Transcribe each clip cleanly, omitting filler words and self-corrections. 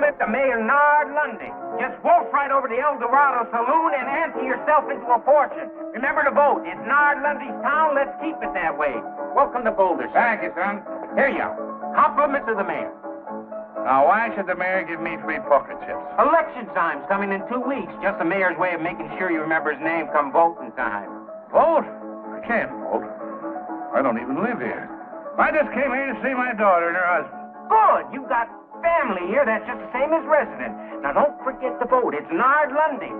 with the mayor, Nard Lundy. Just waltz right over to the El Dorado Saloon and ante yourself into a fortune. Remember to vote. It's Nard Lundy's town. Let's keep it that way. Welcome to Boulder, sir. Thank you, son. Here you are. Compliments of the mayor. Now, why should the mayor give me free poker chips? Election time's coming in 2 weeks. Just the mayor's way of making sure you remember his name come voting time. Vote? I can't vote. I don't even live here. I just came here to see my daughter and her husband. Good. You got family here. That's just the same as resident. Now, don't forget to vote. It's Nard Lundy.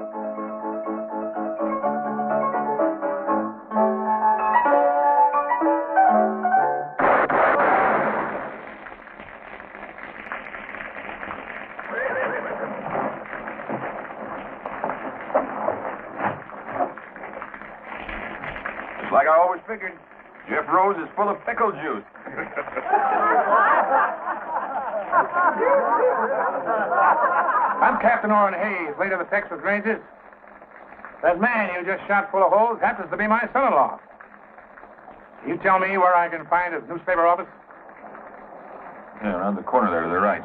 Just like I always figured, Jeff Rose is full of pickle juice. I'm Captain Oren Hayes, late of the Texas Rangers. That man you just shot full of holes happens to be my son-in-law. Can you tell me where I can find his newspaper office? Yeah, around the corner there to the right.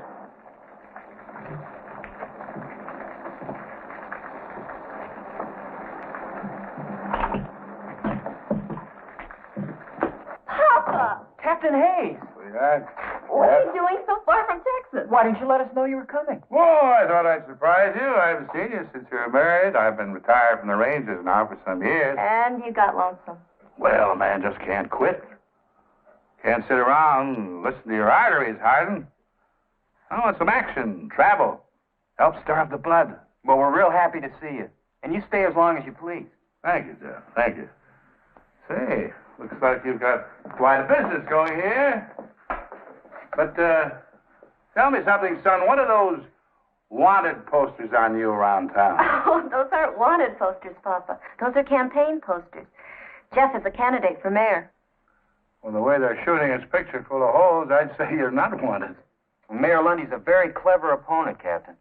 Papa! Captain Hayes. Sweetheart. What are you doing so far from Texas? Why didn't you let us know you were coming? Oh, I thought I'd surprise you. I haven't seen you since you were married. I've been retired from the Rangers now for some years. And you got lonesome. Well, a man just can't quit. Can't sit around and listen to your arteries harden. I want some action, travel. Help stir up the blood. Well, we're real happy to see you. And you stay as long as you please. Thank you, Jeff. Thank you. Say, looks like you've got quite a business going here. But, tell me something, son. What are those wanted posters on you around town? Oh, those aren't wanted posters, Papa. Those are campaign posters. Jeff is a candidate for mayor. Well, the way they're shooting his picture full of holes, I'd say you're not wanted. Mayor Lundy's a very clever opponent, Captain.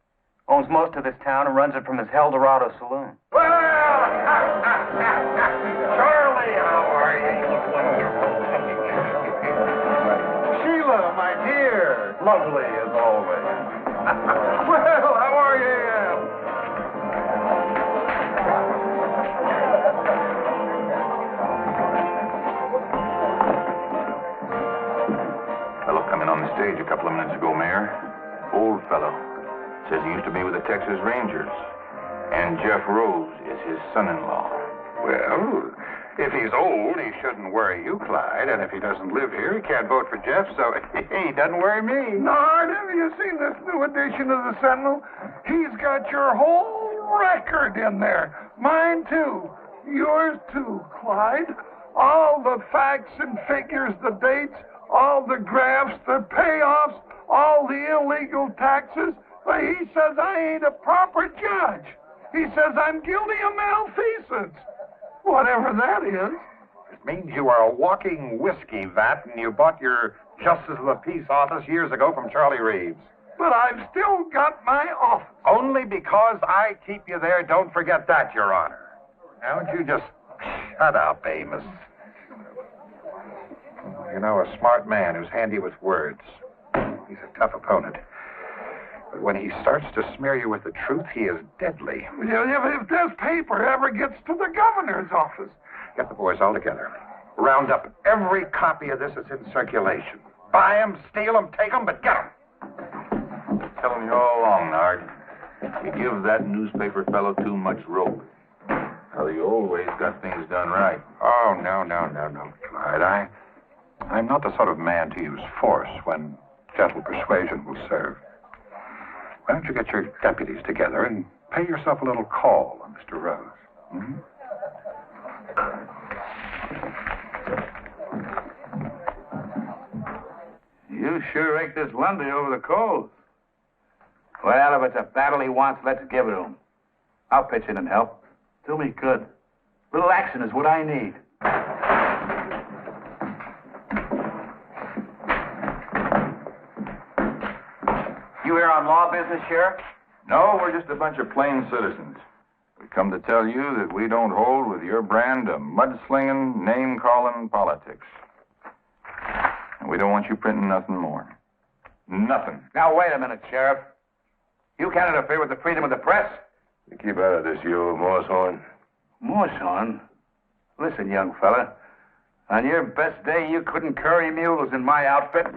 Owns most of this town and runs it from his El Dorado Saloon. Well, Charlie, how are you? Sheila, my dear. Lovely as always. Well, how are you? Fellow come in on the stage a couple of minutes ago, Mayor. Old fellow. Says he used to be with the Texas Rangers. And Jeff Rose is his son-in-law. Well, if he's old, he shouldn't worry you, Clyde. And if he doesn't live here, he can't vote for Jeff, so he doesn't worry me. Nard, have you seen this new edition of the Sentinel? He's got your whole record in there. Mine, too. Yours, too, Clyde. All the facts and figures, the dates, all the graphs, the payoffs, all the illegal taxes. But he says I ain't a proper judge. He says I'm guilty of malfeasance. Whatever that is. It means you are a walking whiskey vat and you bought your Justice of the Peace office years ago from Charlie Reeves. But I've still got my office. Only because I keep you there, don't forget that, Your Honor. Now, don't you just shut up, Amos. You know, a smart man who's handy with words. He's a tough opponent. But when he starts to smear you with the truth, he is deadly. If this paper ever gets to the governor's office. Get the boys all together. Round up every copy of this that's in circulation. Buy them, steal them, take them, but get them. Telling you all along, Nard. You give that newspaper fellow too much rope. Well, you always got things done right. Oh, no, Clyde. I'm not the sort of man to use force when gentle persuasion will serve. Why don't you get your deputies together and pay yourself a little call on Mr. Rose? Hmm? You sure raked this Lundy over the coals. Well, if it's a battle he wants, let's give it to him. I'll pitch in and help. Do me good. Little action is what I need. You here on law business, Sheriff? No, we're just a bunch of plain citizens. We come to tell you that we don't hold with your brand of mudslinging, name-calling politics. And we don't want you printing nothing more. Nothing. Now, wait a minute, Sheriff. You can't interfere with the freedom of the press. You keep out of this, you old moosehorn. Moosehorn? Listen, young fella. On your best day, you couldn't curry mules in my outfit.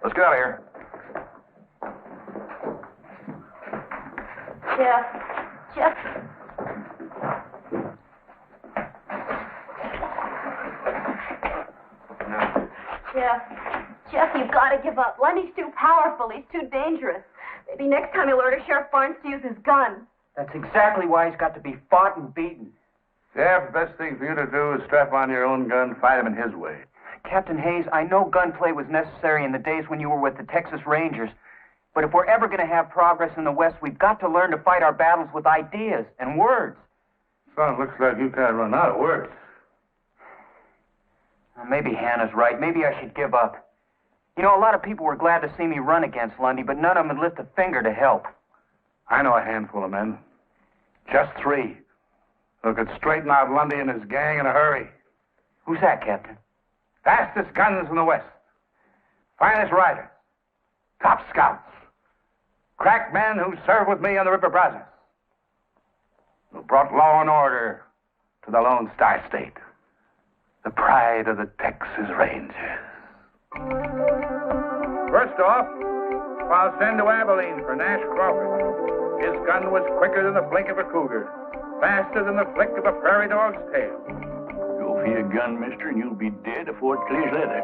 Let's get out of here. Jeff. Jeff, you've got to give up. Lundy's too powerful. He's too dangerous. Maybe next time he'll order Sheriff Barnes to use his gun. That's exactly why he's got to be fought and beaten. Jeff, the best thing for you to do is strap on your own gun, fight him in his way. Captain Hayes, I know gunplay was necessary in the days when you were with the Texas Rangers, but if we're ever going to have progress in the West, we've got to learn to fight our battles with ideas and words. Son, looks like you kind of run out of words. Well, maybe Hannah's right. Maybe I should give up. You know, a lot of people were glad to see me run against Lundy, but none of them would lift a finger to help. I know a handful of men. Just 3. Who could straighten out Lundy and his gang in a hurry. Who's that, Captain? Fastest guns in the West. Finest riders. Top scouts. Crack men who served with me on the River Brazos. Who brought law and order to the Lone Star State. The pride of the Texas Rangers. First off, I'll send to Abilene for Nash Crawford. His gun was quicker than the blink of a cougar. Faster than the flick of a prairie dog's tail. Go for your gun, mister, and you'll be dead before it clears leather.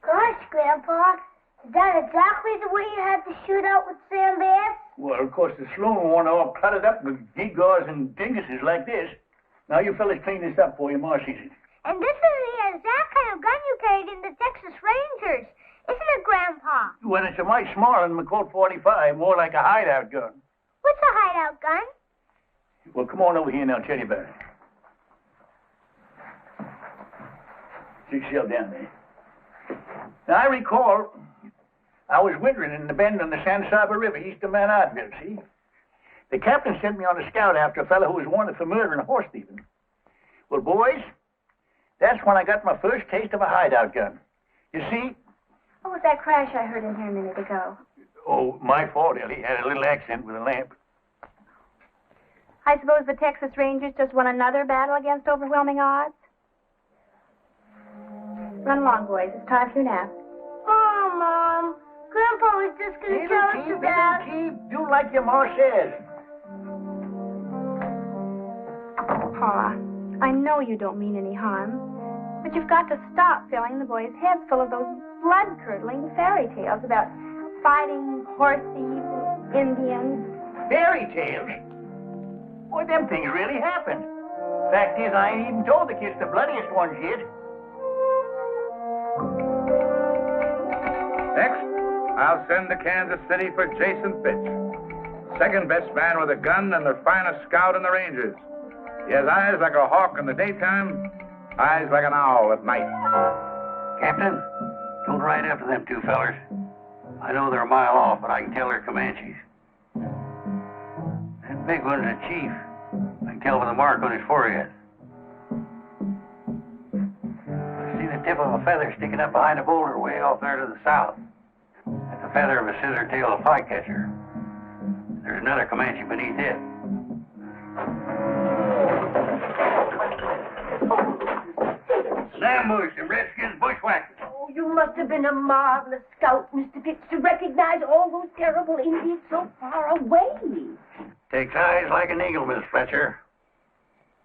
Gosh, Grandpa, is that exactly the way you had to shoot out with Sam Bass? Well, of course, the slow one all cluttered up with gewgaws and dinguses like this. Now you fellas clean this up for you, Ma sees it. And this is the exact kind of gun you carried in the Texas Rangers, isn't it, Grandpa? Well, it's a mite smaller than the Colt 45, more like a hideout gun. What's a hideout gun? Well, come on over here and I'll tell you about it. Stick yourself down there. Now, I recall I was wintering in the bend on the San Saba River east of Mount Oddville, see? The captain sent me on a scout after a fellow who was wanted for murder and horse thieving. Well, boys, that's when I got my first taste of a hideout gun. You see? What was that crash I heard in here a minute ago? Oh, my fault, Ellie. Had a little accident with a lamp. I suppose the Texas Rangers just won another battle against overwhelming odds? Run along, boys. It's time for your nap. Oh, Mom, Grandpa was just going to tell us about... Do like your ma says. Pa, I know you don't mean any harm, but you've got to stop filling the boys' heads full of those blood-curdling fairy tales about fighting horse thieves, Indians. Fairy tales? Boy, them things really happened. Fact is, I ain't even told the kids the bloodiest ones yet. Next, I'll send to Kansas City for Jason Fitch. Second best man with a gun and the finest scout in the Rangers. He has eyes like a hawk in the daytime, eyes like an owl at night. Captain, don't ride after them 2 fellers. I know they're a mile off, but I can tell they're Comanches. That big one's a chief. I can tell by the mark on his forehead. I see the tip of a feather sticking up behind a boulder way off there to the south. That's the feather of a scissor-tailed flycatcher. There's another Comanche beneath it. An ambush, the Redskins bushwhackers. Oh, you must have been a marvelous scout, Mr. Fitz, to recognize all those terrible Indians so far away. Takes eyes like an eagle, Miss Fletcher.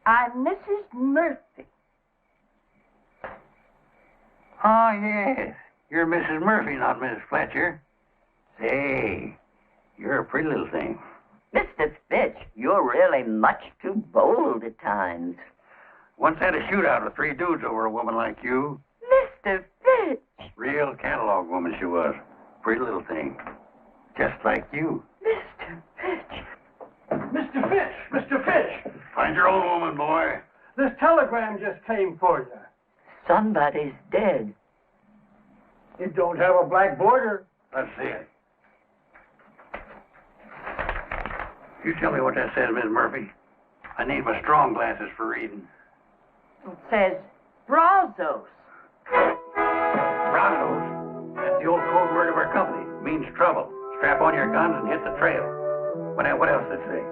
I'm Mrs. Murphy. Oh, yes. You're Mrs. Murphy, not Mrs. Fletcher. Say, you're a pretty little thing. Mr. Fitch, you're really much too bold at times. Once had a shootout with 3 dudes over a woman like you. Mr. Fitch! Real catalog woman she was. Pretty little thing. Just like you. Mr. Fitch! Mr. Fitch! Mr. Fitch! Find your own woman, boy. This telegram just came for you. Somebody's dead. It don't have a black border. Let's see it. You tell me what that says, Miss Murphy. I need my strong glasses for reading. It says Brazos. Brazos. That's the old code word of our company. It means trouble. Strap on your guns and hit the trail. What else does it say?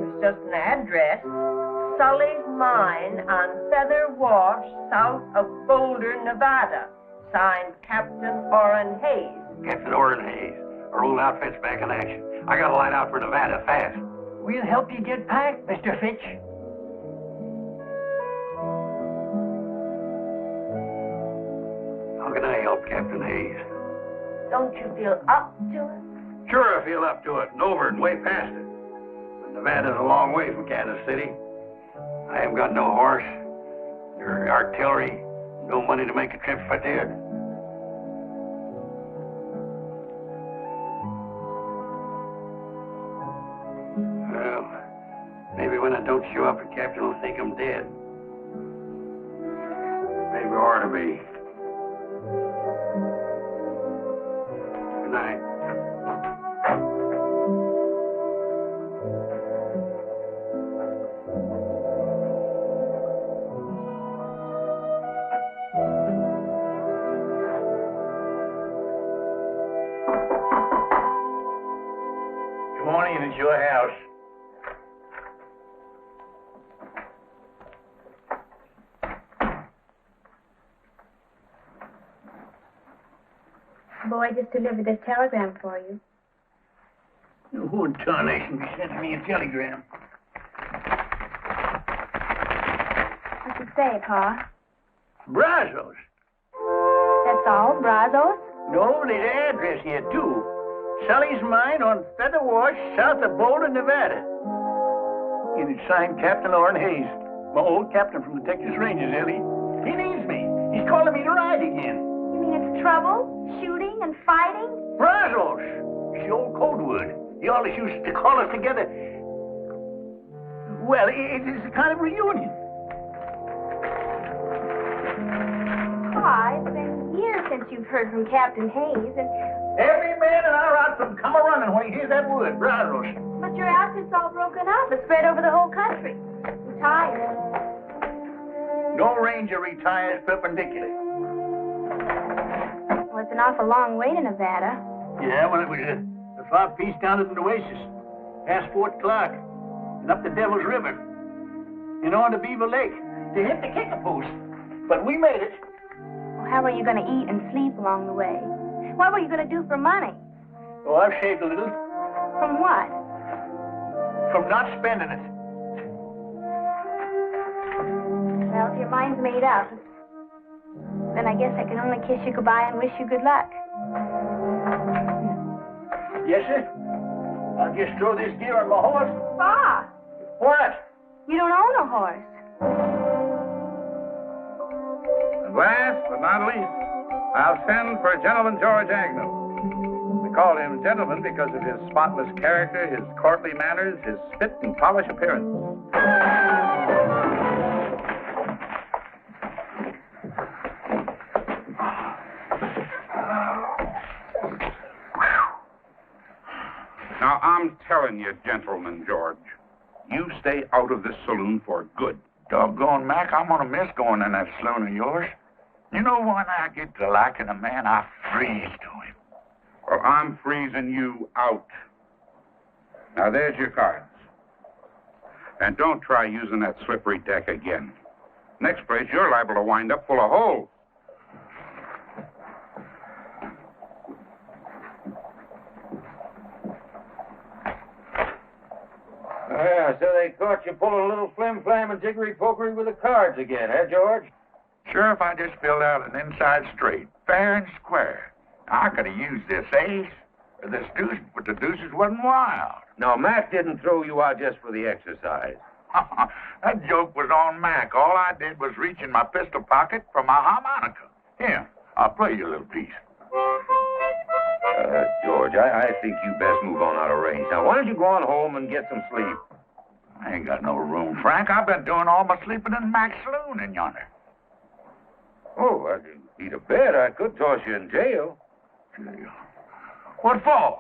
It's just an address. Sully's Mine on Feather Wash, south of Boulder, Nevada. Signed Captain Oren Hayes. Captain Oren Hayes. Our old outfit's back in action. I gotta line out for Nevada fast. We'll help you get packed, Mr. Fitch. How can I help Captain Hayes? Don't you feel up to it? Sure, I feel up to it, and over and way past it. But Nevada's a long way from Kansas City. I haven't got no horse, or artillery, no money to make a trip if I did. Well, maybe when I don't show up, the captain will think I'm dead. Maybe I ought to be. Good night. Come on in, it's your house. Boy just delivered this telegram for you. Who in tarnation sent me a telegram? What's it say, Pa? Brazos. That's all? Brazos? No, there's an address here, too. Sully's Mine on Feather Wash, south of Boulder, Nevada. And it's signed Captain Oren Hayes, my old captain from the Texas Rangers, Ellie. He needs me. He's calling me to ride again. You mean it's trouble? Shooting and fighting? Brazos. It's the old code word. He always used to call us together. Well, it's a kind of reunion. Pa, it's been years since you've heard from Captain Hayes, and... Every man in our outfit come a-running when he hears that word, Brazos. But your outfit's all broken up. It's spread over the whole country. I'm tired. No ranger retires perpendicular. Well, it's an awful long way to Nevada. Yeah, well, it was a far piece down to the Oasis, past Fort Clark, and up the Devil's River, and on to Beaver Lake, to hit the kicker post. But we made it. Well, how are you going to eat and sleep along the way? What were you going to do for money? Oh, I've saved a little. From what? From not spending it. Well, if your mind's made up, then I guess I can only kiss you goodbye and wish you good luck. Yes, sir? I'll just throw this gear on my horse. Pa! What? You don't own a horse. And last but not least, I'll send for Gentleman George Agnew. We call him gentleman because of his spotless character, his courtly manners, his spit and polished appearance. Now, I'm telling you, Gentleman George, you stay out of this saloon for good. Doggone, Mac, I'm gonna miss going in that saloon of yours. You know, when I get to liking a man, I freeze to him. Well, I'm freezing you out. Now, there's your cards. And don't try using that slippery deck again. Next place, you're liable to wind up full of holes. Yeah, so they caught you pulling a little flim-flam and jiggery-pokery with the cards again, eh, George? Sheriff, I just filled out an inside straight, fair and square. I could have used this ace or this deuce, but the deuces wasn't wild. No, Mac didn't throw you out just for the exercise. That joke was on Mac. All I did was reach in my pistol pocket for my harmonica. Here, I'll play you a little piece. George, I think you best move on out of range. Now, why don't you go on home and get some sleep? I ain't got no room, Frank. I've been doing all my sleeping in Mac's saloon in yonder. Oh, I could eat a bed. I could toss you in jail. Jail? What for?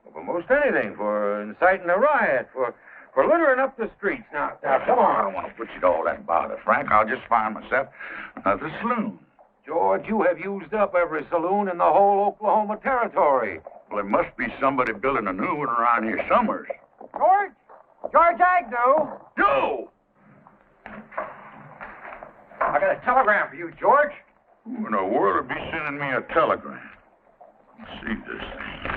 Well, for most anything. For inciting a riot. For littering up the streets. Now, come on. I don't want to put you to all that bother, Frank. I'll just find myself another saloon. George, you have used up every saloon in the whole Oklahoma territory. Well, there must be somebody building a new one around here somewhere. George? George Agnew? Joe! I got a telegram for you, George. Who in the world would be sending me a telegram? Let's see this thing.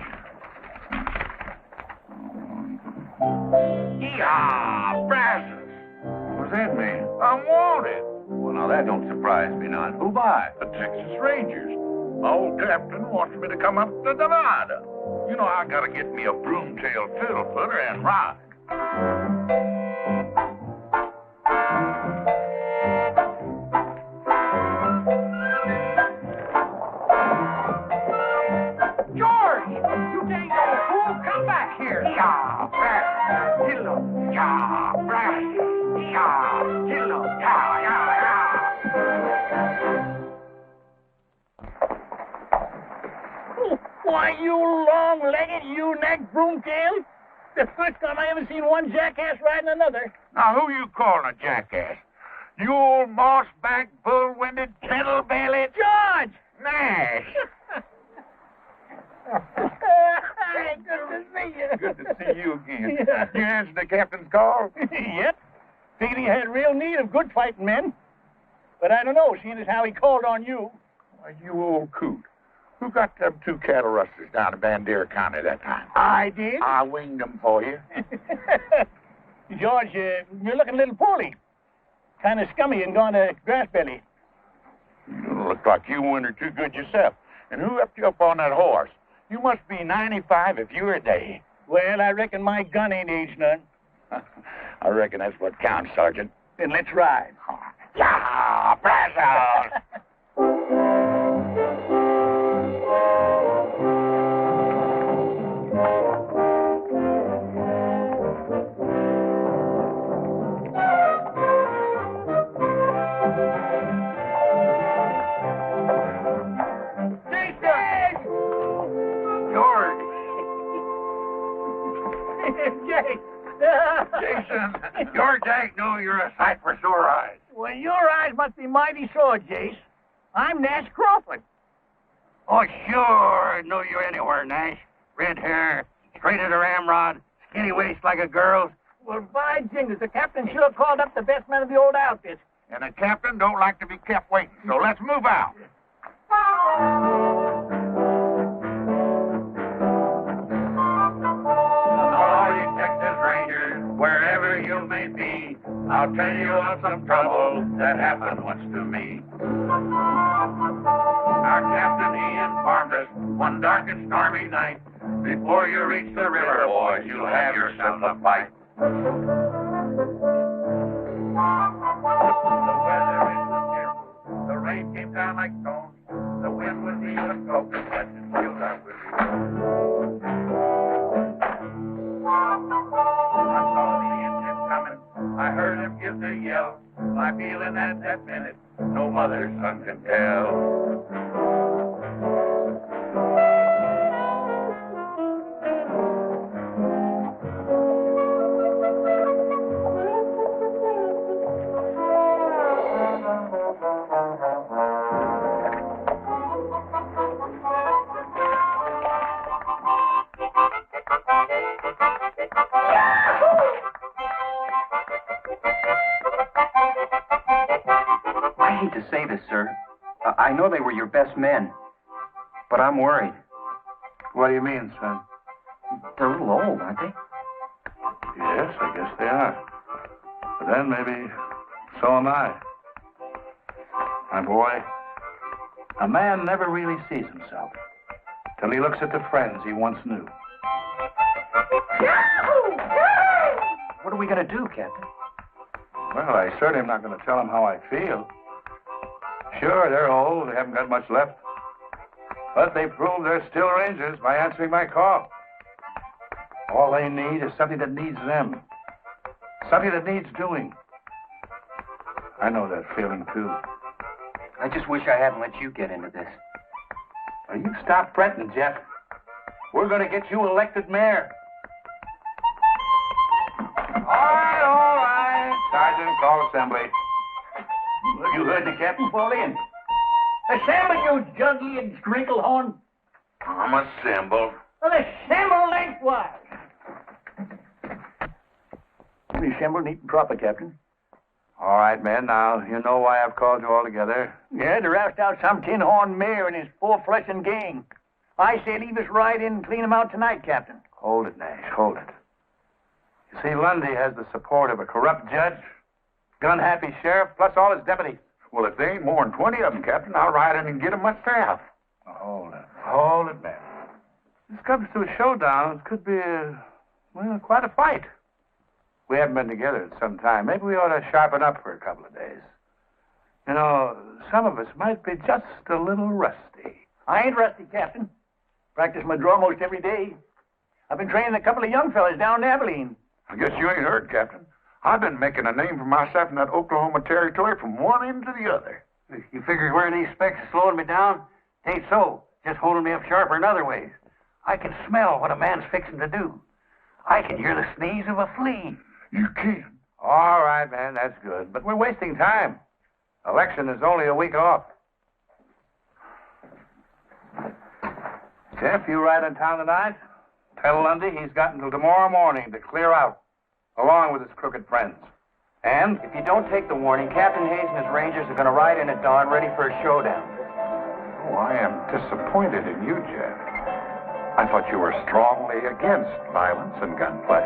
Yeehaw! Brazos! What's that mean? I'm wanted. Well, now, that don't surprise me none. Who by? The Texas Rangers. My old captain wants me to come up to Nevada. You know, I gotta get me a broomtail fiddle footer and ride. George! You dang old fool! Come back here! Yeah, Brazos. Hello. Yeah, Brazos. Yeah, hello. Yeah, yeah, yeah. Why, you long-legged, you-necked broomtail? The first time I ever seen one jackass riding another. Now, who you calling a jackass? You old moss-backed, bull-winded, kettle-bellied George! Nash. Hey, good to see you. Good to see you again. Yeah. You answered the captain's call? Yep. Figured he had real need of good fighting men. But I don't know, seeing as how he called on you. Why, you old coot. Who got them 2 cattle rustlers down in Bandera County that time? I did. I winged them for you. George, you're looking a little poorly. Kind of scummy and gone to grass belly. You look like you wintered too good yourself. And who upped you up on that horse? You must be 95 if you're a day. Well, I reckon my gun ain't aged none. I reckon that's what counts, Sergeant. Then let's ride. Yeah, Brazos! Jason, George Agnew, you're a sight for sore eyes. Well, your eyes must be mighty sore, Jace. I'm Nash Crawford. Oh, sure. I know you anywhere, Nash. Red hair, straight as a ramrod, skinny waist like a girl's. Well, by jingles, the captain sure called up the best man of the old outfit. And the captain don't like to be kept waiting, so let's move out. All you Texas Rangers, wherever you may be, I'll tell you of some trouble that happened once to me. Our captain, he informed us one dark and stormy night, before you reach the river, boys, you'll have yourself a fight. The weather is cheerful, the rain came down like stones, the wind was even broken, but it still out with you. I saw the engine coming, I heard him give the yell, my feeling at that minute, no mother's son can tell. I hate to say this, sir. I know they were your best men, but I'm worried. What do you mean, son? They're a little old, aren't they? Yes, I guess they are. But then maybe so am I. My boy, a man never really sees himself till he looks at the friends he once knew. What are we going to do, Captain? Well, I certainly am not going to tell them how I feel. Sure, they're old. They haven't got much left. But they prove they're still Rangers by answering my call. All they need is something that needs them. Something that needs doing. I know that feeling, too. I just wish I hadn't let you get into this. Now, you stop fretting, Jeff. We're going to get you elected mayor. All right. Sergeant, call assembly. You heard the captain fall in. Assemble, you juggy-and sprinkle-horn. I'm assembled. Well, assemble lengthwise. We assemble neat and proper, Captain. All right, men. Now, you know why I've called you all together. Yeah, to roust out some tin-horn mayor and his four-flushing gang. I say leave us right in and clean him out tonight, Captain. Hold it, Nash. Hold it. You see, Lundy has the support of a corrupt judge, gun-happy sheriff, plus all his deputies. Well, if there ain't more than 20 of them, Captain, I'll ride in and get them myself. Hold it. Hold it, man. This comes to a showdown. It could be, quite a fight. We haven't been together in some time. Maybe we ought to sharpen up for a couple of days. You know, some of us might be just a little rusty. I ain't rusty, Captain. Practice my draw most every day. I've been training a couple of young fellas down in Abilene. I guess you ain't heard, Captain. I've been making a name for myself in that Oklahoma territory from one end to the other. You figure wearing these specs is slowing me down? It ain't so. Just holding me up sharper in other ways. I can smell what a man's fixing to do. I can hear the sneeze of a flea. You can. All right, man, that's good. But we're wasting time. Election is only a week off. Jeff, you ride in town tonight? Tell Lundy he's got until tomorrow morning to clear out, along with his crooked friends. And if you don't take the warning, Captain Hayes and his Rangers are going to ride in at dawn ready for a showdown. Oh, I am disappointed in you, Jeff. I thought you were strongly against violence and gunplay.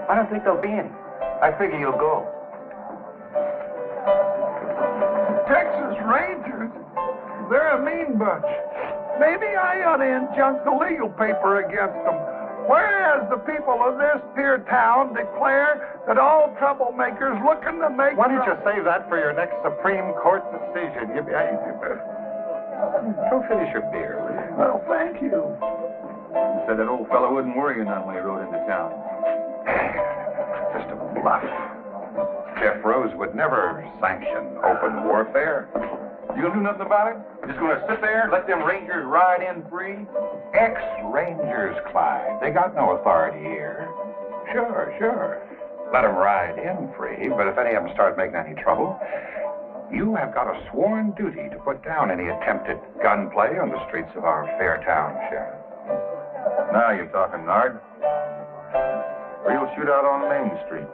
I don't think there'll be any. I figure you'll go. Texas Rangers? They're a mean bunch. Maybe I ought to injunct the legal paper against them. Whereas the people of this here town declare that all troublemakers looking to make... Why don't you save that for your next Supreme Court decision? Go finish your beer, will you? Well, thank you. Said that old fellow wouldn't worry you none when he rode into town. Just a bluff. Jeff Rose would never sanction open warfare. You gonna do nothing about it? Just gonna sit there and let them Rangers ride in free? Ex-Rangers, Clyde. They got no authority here. Sure. Let them ride in free, but if any of them start making any trouble, you have got a sworn duty to put down any attempted gunplay on the streets of our fair town, Sheriff. Now you're talking, Nard. Real shootout on Main Street.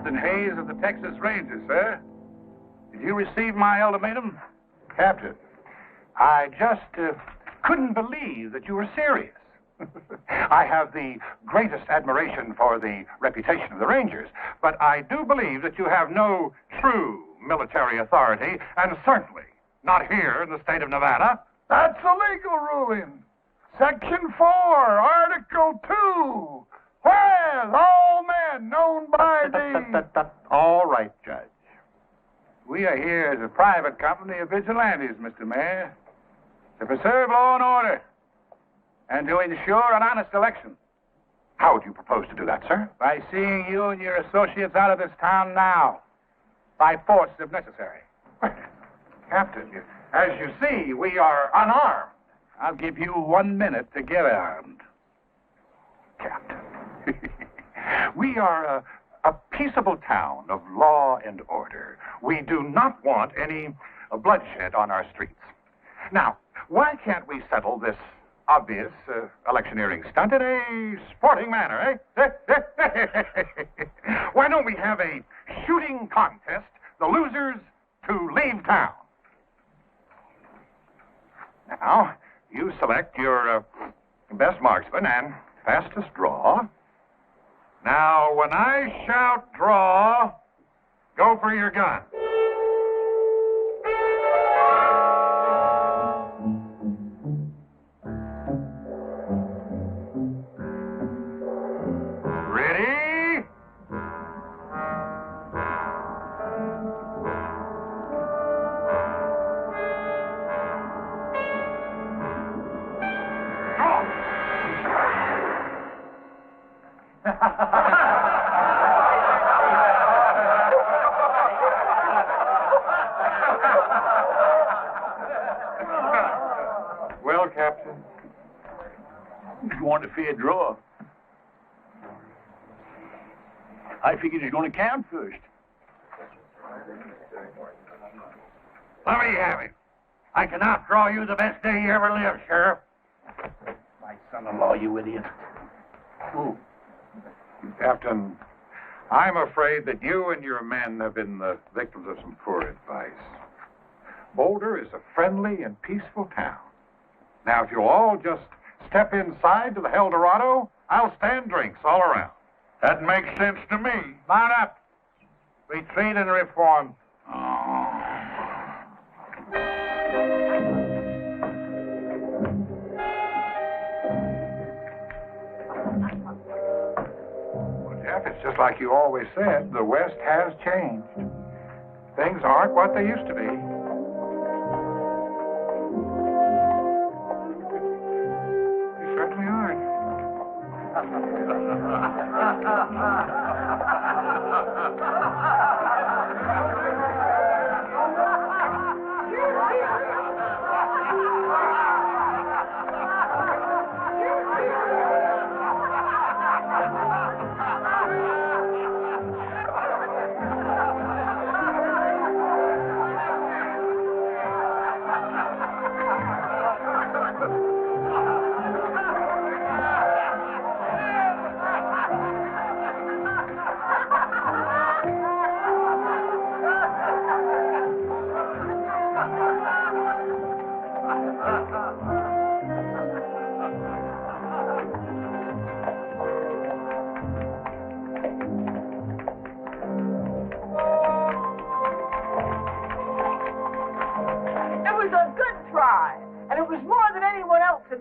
Captain Hayes of the Texas Rangers, sir. Did you receive my ultimatum? Captain, I just couldn't believe that you were serious. I have the greatest admiration for the reputation of the Rangers, but I do believe that you have no true military authority, and certainly not here in the state of Nevada. That's a legal ruling. Section 4, Article 2. Whereas all men known by the... All right, Judge. We are here as a private company of vigilantes, Mr. Mayor, to preserve law and order and to ensure an honest election. How would you propose to do that, sir? By seeing you and your associates out of this town now, by force if necessary. Captain, as you see, we are unarmed. I'll give you 1 minute to get armed. Captain, we are a peaceable town of law and order. We do not want any bloodshed on our streets. Now, why can't we settle this obvious electioneering stunt in a sporting manner, eh? Why don't we have a shooting contest, the losers to leave town? Now, you select your best marksman and fastest draw. Now, when I shout draw, go for your gun. Ready? Well, Captain, You want a fair draw? I figured he's going to count first. Let me have it. I can outdraw you the best day you ever lived, Sheriff. My son-in-law, you idiot. Who? Captain, I'm afraid that you and your men have been the victims of some poor advice. Boulder is a friendly and peaceful town. Now, if you'll all just step inside to the El Dorado, I'll stand drinks all around. That makes sense to me. Mount up. Retreat and reform. Well, Jeff, it's just like you always said. The West has changed. Things aren't what they used to be. They certainly aren't.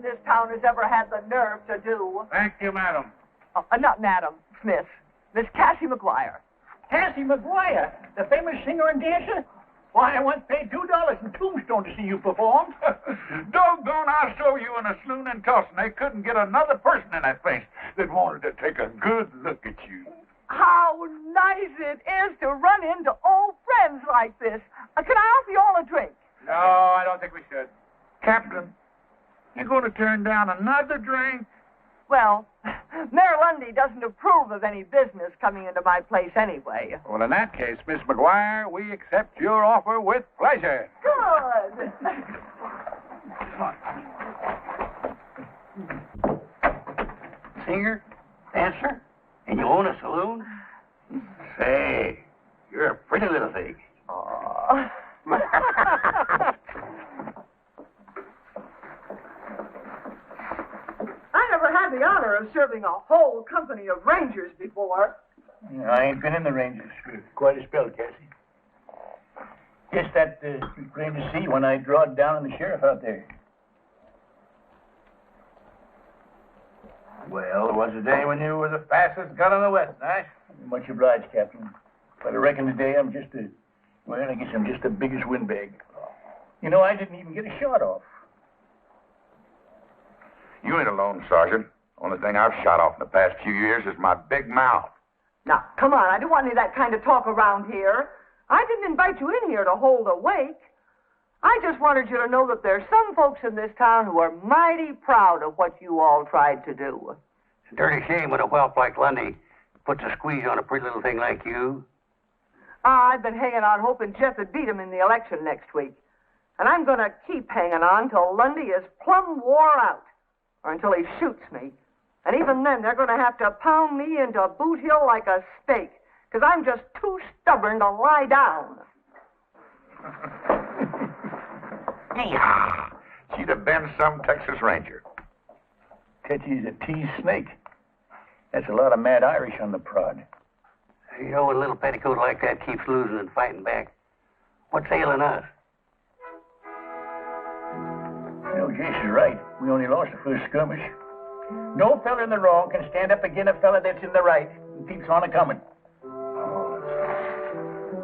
This town has ever had the nerve to do. Thank you, madam. Not Madam Smith. Miss Cassie McGuire. Cassie McGuire, the famous singer and dancer? Why, I once paid $2 in Tombstone to see you perform. Doggone, I saw you in a saloon in Tulsa. They couldn't get another person in that place that wanted to take a good look at you. How nice it is to run into old friends like this. Can I offer you all a drink? No, I don't think we should. Captain, you going to turn down another drink? Well, Mayor Lundy doesn't approve of any business coming into my place anyway. Well, in that case, Miss McGuire, we accept your offer with pleasure. Good. Singer? Dancer? And you own a saloon? Say, you're a pretty little thing. Oh. I never had the honor of serving a whole company of Rangers before. Yeah, I ain't been in the Rangers for quite a spell, Cassie. Guess that you claimed to see when I drawed down on the sheriff out there. Well, there was a day when you were the fastest gun in the West, Nash. Much obliged, Captain. But I reckon today I'm just the biggest windbag. You know, I didn't even get a shot off. You ain't alone, Sergeant. Only thing I've shot off in the past few years is my big mouth. Now, come on, I don't want any of that kind of talk around here. I didn't invite you in here to hold a wake. I just wanted you to know that there's some folks in this town who are mighty proud of what you all tried to do. It's a dirty shame when a whelp like Lundy puts a squeeze on a pretty little thing like you. I've been hanging on hoping Jeff would beat him in the election next week. And I'm going to keep hanging on till Lundy is plumb wore out. Or until he shoots me. And even then, they're going to have to pound me into Boot Hill like a steak. Because I'm just too stubborn to lie down. Yeah. She'd have been some Texas Ranger. Tetchy's a teased snake. That's a lot of mad Irish on the prod. You know, when a little petticoat like that keeps losing and fighting back, what's ailing us? You know, Jason's right. We only lost the first skirmish. No fella in the wrong can stand up against a fella that's in the right and keeps on a-coming.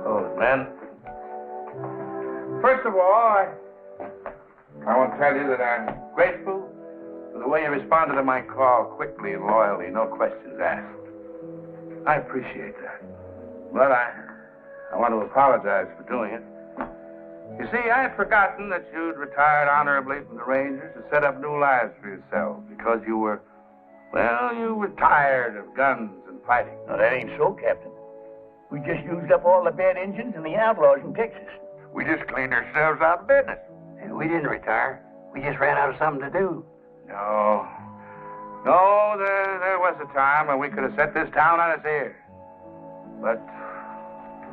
Oh, man. First of all, I want to tell you that I'm grateful for the way you responded to my call quickly and loyally, no questions asked. I appreciate that. But I want to apologize for doing it. You see, I had forgotten that you'd retired honorably from the Rangers to set up new lives for yourself because you were tired of guns and fighting. No, that ain't so, Captain. We just used up all the bad engines and the outlaws in Texas. We just cleaned ourselves out of business. We didn't retire. We just ran out of something to do. No, there was a time when we could have set this town on its ears. But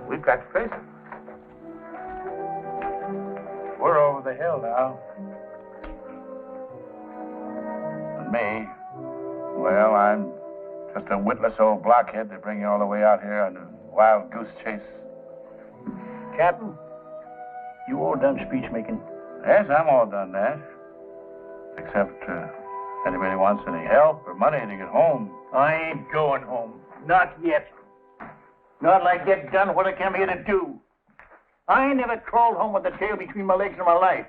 we've got to face it. We're over the hill now. And me, well, I'm just a witless old blockhead to bring you all the way out here on a wild goose chase. Captain, you all done speech making? Yes, I'm all done, Nash. Except, if anybody wants any help or money to get home. I ain't going home. Not yet. Not like get done what I came here to do. I ain't never crawled home with the tail between my legs in my life.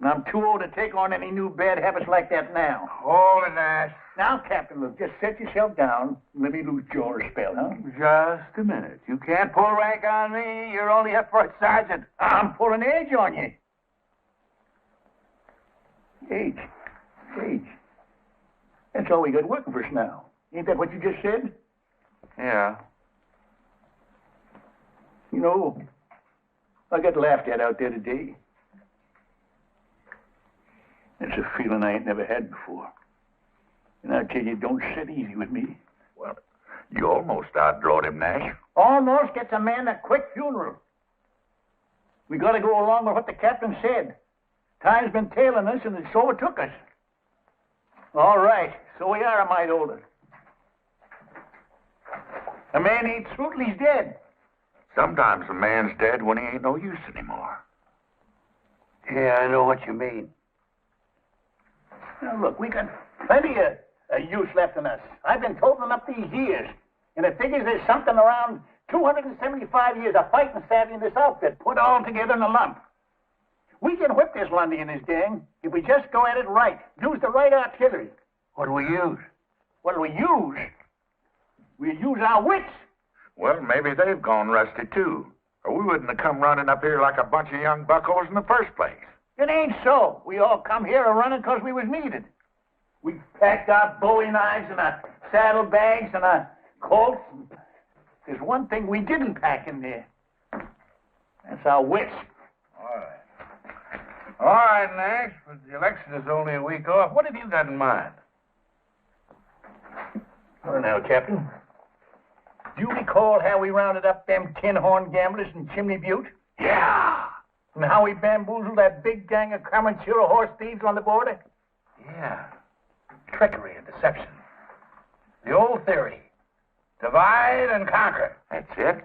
And I'm too old to take on any new bad habits like that now. Hold it, Nash. Now, Captain, look, just set yourself down and let me lose jaw a spell, huh? Just a minute. You can't pull rank on me. You're only up for a sergeant. I'm pulling age on you. Age. That's all we got working for us now. Ain't that what you just said? Yeah. You know, I got laughed at out there today. It's a feeling I ain't never had before. And I tell you, it don't sit easy with me. Well, you almost outdrawed him, Nash. Almost gets a man a quick funeral. We got to go along with what the captain said. Time's been tailing us, and it so it took us. All right, so we are a mite older. A man ain't through till he's dead. Sometimes a man's dead when he ain't no use anymore. Yeah, I know what you mean. Now, look, we got plenty of use left in us. I've been toting up these years, and it figures there's something around 275 years of fighting savvy in this outfit, put all together in a lump. We can whip this Lundy and his gang if we just go at it right, use the right artillery. What do we use? What do we use? We use our wits. Well, maybe they've gone rusty, too. Or we wouldn't have come running up here like a bunch of young buckos in the first place. It ain't so. We all come here a-running because we was needed. We packed our bowie knives and our saddlebags and our Colts. There's one thing we didn't pack in there. That's our wits. All right, Nash, but the election is only a week off. What have you got in mind? Well, now, Captain, Do you recall how we rounded up them tin-horn gamblers in Chimney Butte? Yeah. And how we bamboozled that big gang of Comanchero horse thieves on the border? Yeah. Trickery and deception. The old theory. Divide and conquer. That's it.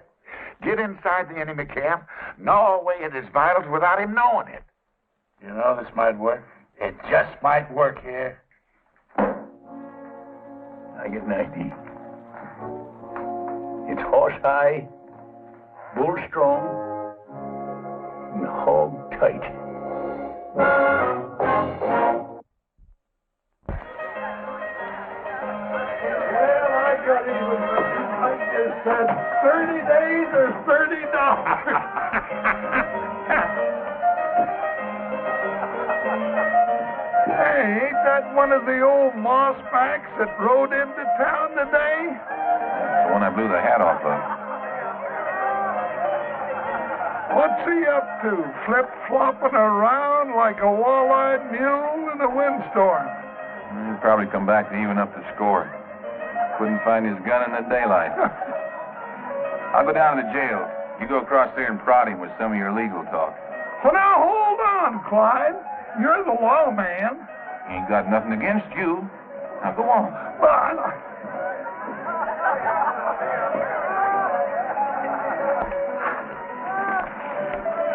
Get inside the enemy camp, gnaw away at his vitals without him knowing it. You know this might work? It just might work here. I get an idea. It's horse high, bull strong, and hog tight. Well, I got even I just said 30 days or $30. Hey, ain't that one of the old mossbacks that rode into town today? That's the one I blew the hat off of. What's he up to? Flip-flopping around like a wall-eyed mule in a windstorm. He'll probably come back to even up the score. Couldn't find his gun in the daylight. I'll go down to the jail. You go across there and prod him with some of your legal talk. Well, now, hold on, Clyde. You're the lawman. Ain't got nothing against you. Now go on. Well,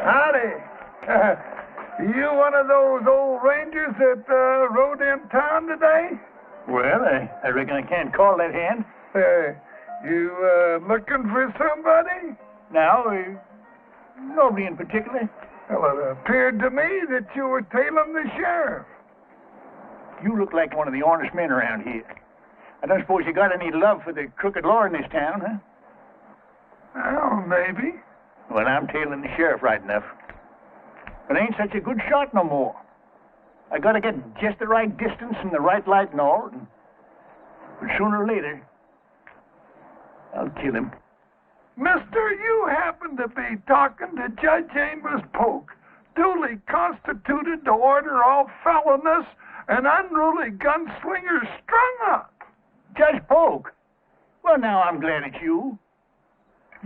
howdy. You one of those old rangers that rode in town today? Well, I reckon I can't call that hand. You looking for somebody? Now, nobody in particular. Well, it appeared to me that you were tailing the sheriff. You look like one of the honest men around here. I don't suppose you got any love for the crooked law in this town, huh? Well, maybe. Well, I'm tailing the sheriff right enough. But I ain't such a good shot no more. I gotta get just the right distance and the right light and all. But sooner or later, I'll kill him. Mister, you happen to be talking to Judge Amos Polk, duly constituted to order all felonious and unruly gunslingers strung up. Judge Polk? Well, now I'm glad it's you.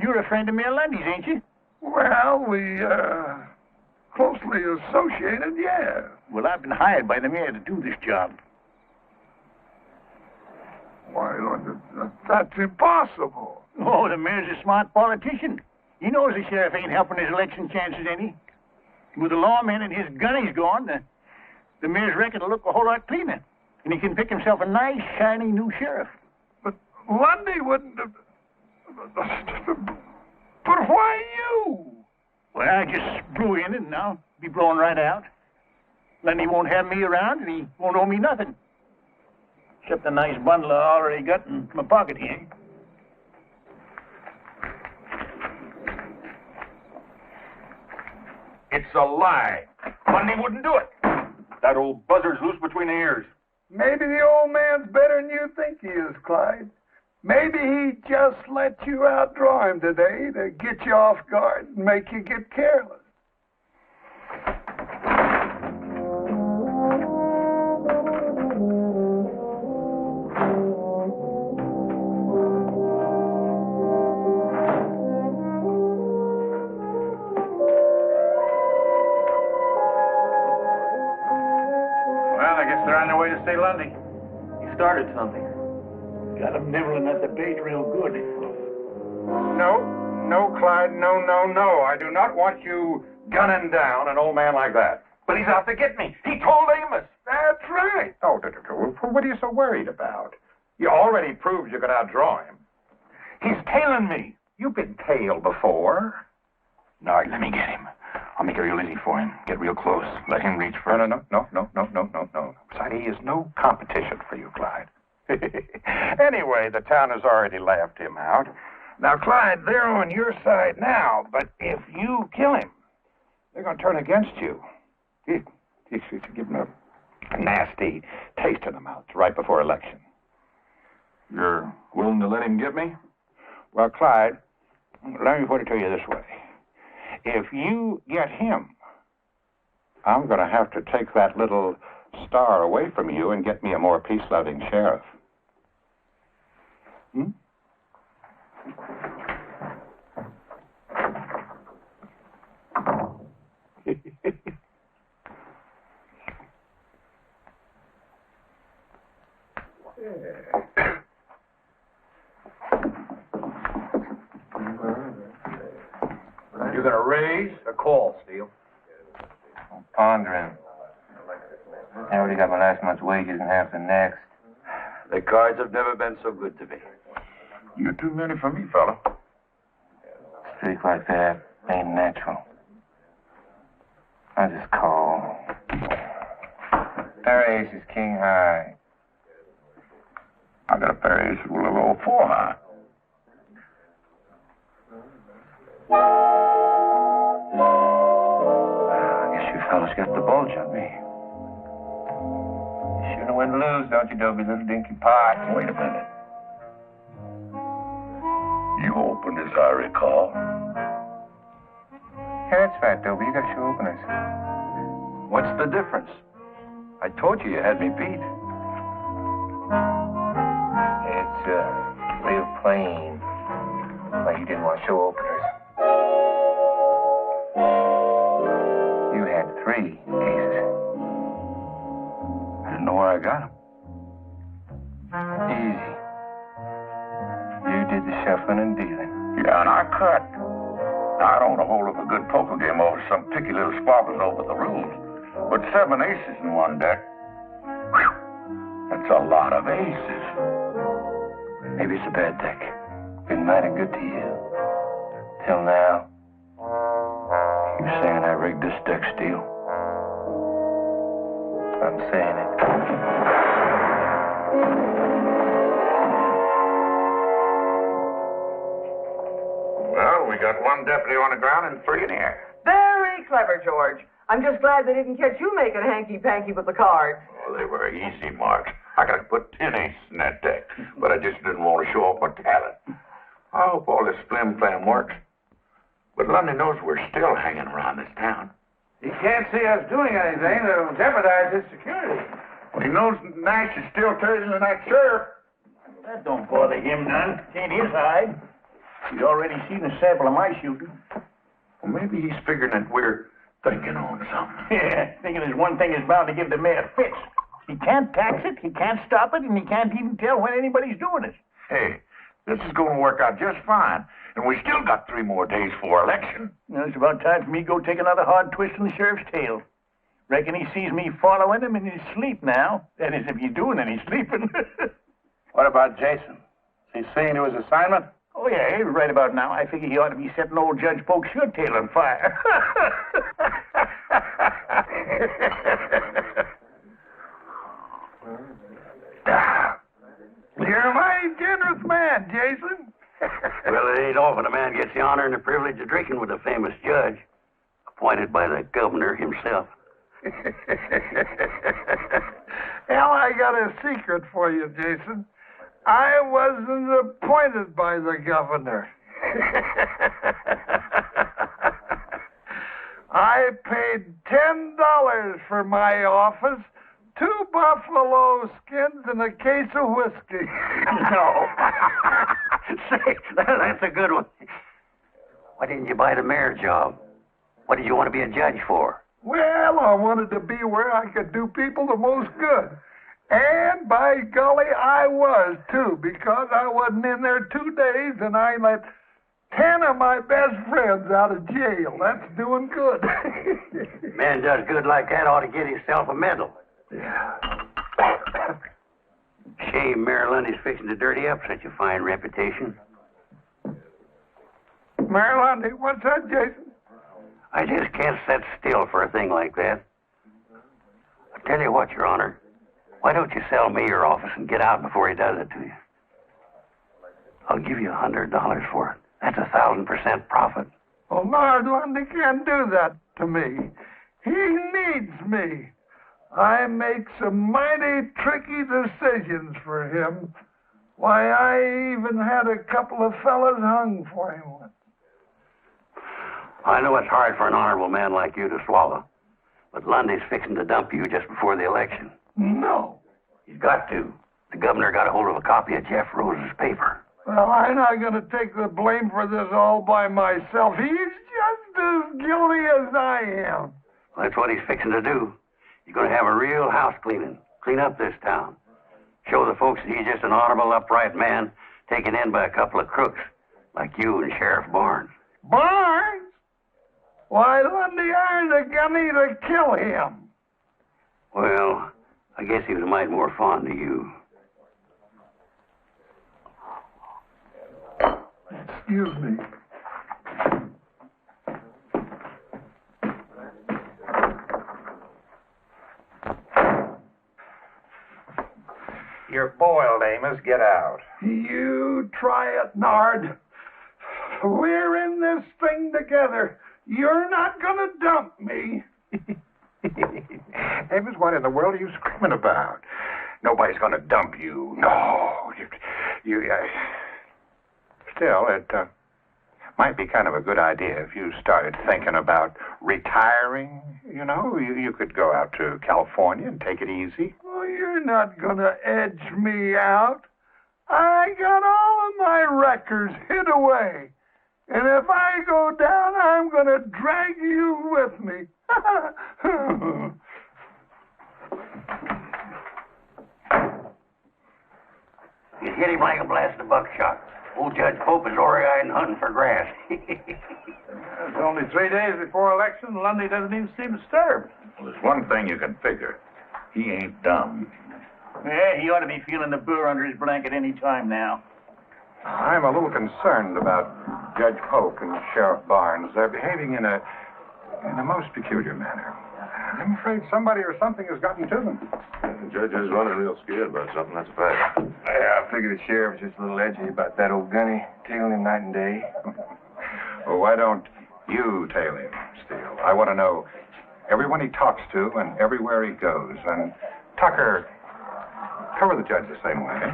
You're a friend of Mayor Lundy's, ain't you? Well, we, closely associated, yeah. Well, I've been hired by the mayor to do this job. Why, that's impossible. Oh, the mayor's a smart politician. He knows the sheriff ain't helping his election chances any. With the lawmen and his gunnies gone, the mayor's record will look a whole lot cleaner. And he can pick himself a nice, shiny new sheriff. But Lundy wouldn't have... But why you? Well, I just blew in and now be blowing right out. Lundy won't have me around and he won't owe me nothing. Except the nice bundle I already got in my pocket here. It's a lie. Lundy wouldn't do it. That old buzzard's loose between the ears. Maybe the old man's better than you think he is, Clyde. Maybe he just let you outdraw him today to get you off guard and make you get careless. They're on their way to see Lundy. He started something. Got him nibbling at the bait real good. No, Clyde, no. I do not want you gunning down an old man like that. But he's out to get me. He told Amos. That's right. Oh, what are you so worried about? You already proved you could outdraw him. He's tailing me. You've been tailed before. Nard, let me get him. I'll make it real easy for him. Get real close. Let him reach first. No. Besides, he is no competition for you, Clyde. Anyway, the town has already laughed him out. Now, Clyde, they're on your side now, but if you kill him, they're going to turn against you. You should give them a nasty taste in the mouth right before election. You're willing to let him get me? Well, Clyde, let me put it to you this way. If you get him, I'm going to have to take that little star away from you and get me a more peace-loving sheriff. You gonna raise or call, Steele? I'm pondering. I already got my last month's wages and half the next. The cards have never been so good to me. You're too many for me, fella. Streak like that ain't natural. I just call. Pair of aces, king high. I got a pair of aces with a little 4 high. I guess you fellas got the bulge on me. You shouldn't win to lose, don't you, Dobie, little dinky pot? Wait a minute. You opened as I recall. Yeah, that's right, Dobie. You got to show openers. What's the difference? I told you had me beat. It's real plain. Like you didn't want to show openers. You had 3 aces. I didn't know where I got them. Easy. You did the shuffling and dealing. Yeah, and I cut. Now, I don't want to hold up a good poker game over some picky little squabbles over the rules. But 7 aces in one deck, whew, that's a lot of aces. Maybe it's a bad deck. Been mighty good to you. Till now. You saying I rigged this deck, Steele? I'm saying it. Well, we got 1 deputy on the ground and 3 in the air. Very clever, George. I'm just glad they didn't catch you making hanky-panky with the cards. Well, they were easy marks. I could have put 10 aces in that deck, but I just didn't want to show off my talent. I hope all this flim-flam works. But Lundy knows we're still hanging around this town. He can't see us doing anything that'll jeopardize his security. Well, he knows Nash is still carrying that sheriff. That don't bother him none. It's in his hide. He's already seen a sample of my shooting. Well, maybe he's figuring that we're thinking on something. Yeah, thinking there's one thing that's bound to give the mayor fits. He can't tax it, he can't stop it, and he can't even tell when anybody's doing it. Hey, this is going to work out just fine. And we still got 3 more days for election. Now, it's about time for me to go take another hard twist in the sheriff's tail. Reckon he sees me following him in his sleep now. That is, if he's doing any sleeping. What about Jason? Is he seeing to his assignment? Oh, yeah, right about now. I figure he ought to be setting old Judge Polk's shirt tail on fire. You're a mighty generous man, Jason. Well, it ain't often a man gets the honor and the privilege of drinking with a famous judge, appointed by the governor himself. Well, I got a secret for you, Jason. I wasn't appointed by the governor. I paid $10 for my office, 2 buffalo skins, and a case of whiskey. No. Say, that's a good one. Why didn't you buy the mayor job? What did you want to be a judge for? Well, I wanted to be where I could do people the most good. And by golly, I was, too, because I wasn't in there 2 days and I let 10 of my best friends out of jail. That's doing good. Man does good like that ought to get himself a medal. Yeah. Shame Mayor Lundy's fixing to dirty up such a fine reputation. Mayor Lundy, what's that, Jason? I just can't sit still for a thing like that. I tell you what, Your Honor. Why don't you sell me your office and get out before he does it to you? I'll give you $100 for it. That's 1,000% profit. Well, Nard Lundy can't do that to me. He needs me. I make some mighty tricky decisions for him. Why, I even had a couple of fellas hung for him once. I know it's hard for an honorable man like you to swallow, but Lundy's fixing to dump you just before the election. No. He's got to. The governor got a hold of a copy of Jeff Rose's paper. Well, I'm not going to take the blame for this all by myself. He's just as guilty as I am. Well, that's what he's fixing to do. He's going to have a real house cleaning. Clean up this town. Show the folks that he's just an honorable, upright man taken in by a couple of crooks like you and Sheriff Barnes. Barnes? Why, Lundy hired a gunny to kill him. Well, I guess he was a mite more fond of you. Excuse me. You're boiled, Amos. Get out. You try it, Nard. We're in this thing together. You're not going to dump me. Amos, what in the world are you screaming about? Nobody's going to dump you. No. Still, it might be kind of a good idea if you started thinking about retiring. You know, you could go out to California and take it easy. Oh, you're not going to edge me out. I got all of my records hid away. And if I go down, I'm going to drag you with me. You hit him like a blasted buckshot. Old Judge Pope is ore-eyed and hunting for grass. It's only 3 days before election. Lundy doesn't even seem disturbed. Well, there's one thing you can figure. He ain't dumb. Yeah, he ought to be feeling the burr under his blanket any time now. I'm a little concerned about Judge Polk and Sheriff Barnes. They're behaving in a most peculiar manner. I'm afraid somebody or something has gotten to them. The judge is running real scared about something, that's a fact. Yeah, I figured the sheriff was just a little edgy about that old gunny, tailing him night and day. Well, why don't you tail him, Steele? I want to know everyone he talks to and everywhere he goes. And Tucker, cover the judge the same way.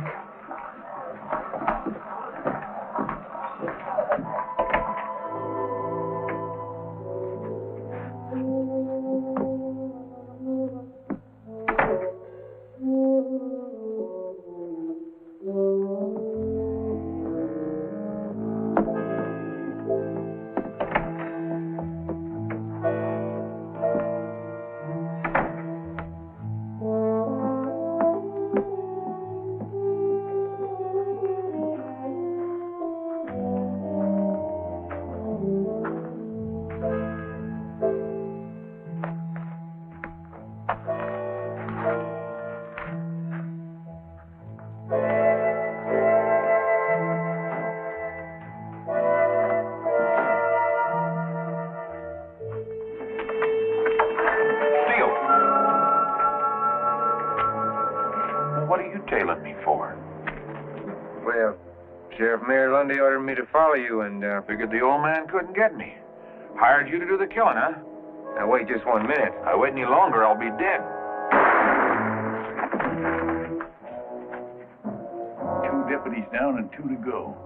Tailing me for? Well, Sheriff Mayor Lundy ordered me to follow you and, Figured the old man couldn't get me. Hired you to do the killing, huh? now wait just 1 minute. I wait any longer, I'll be dead. 2 deputies down and 2 to go.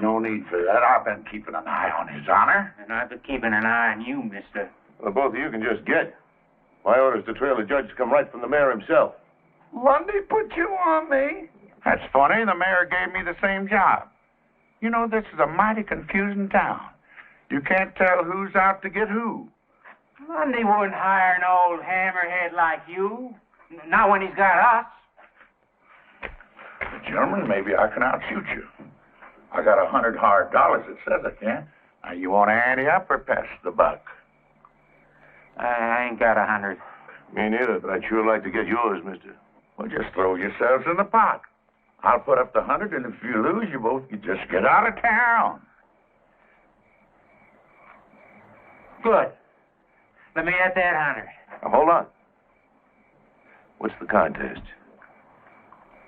No need for that. I've been keeping an eye on His Honor. And I've been keeping an eye on you, mister. Well, both of you can just get. My orders to trail the judge to come right from the mayor himself. Lundy put you on me. That's funny. The mayor gave me the same job. You know, this is a mighty confusing town. You can't tell who's out to get who. Lundy wouldn't hire an old hammerhead like you. Not when he's got us. Gentlemen, maybe I can outshoot you. I got $100 hard dollars that says I can. Now, you want to ante up or pass the buck? I ain't got 100. Me neither, but I'd sure like to get yours, mister. Well, just throw yourselves in the pot. I'll put up the 100, and if you lose, you both can just get out of town. Good. Let me at that 100. Now, hold on. What's the contest?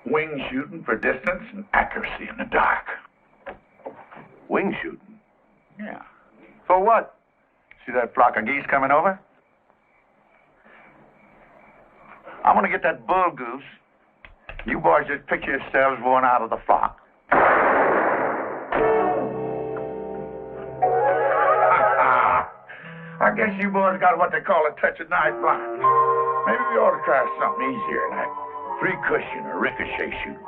Wing shooting for distance and accuracy in the dark. Wing shooting? Yeah. For what? See that flock of geese coming over? I'm going to get that bull goose. You boys just picture yourselves going out of the flock. I guess you boys got what they call a touch of night blind. Maybe we ought to try something easier, like free cushion or ricochet shooting.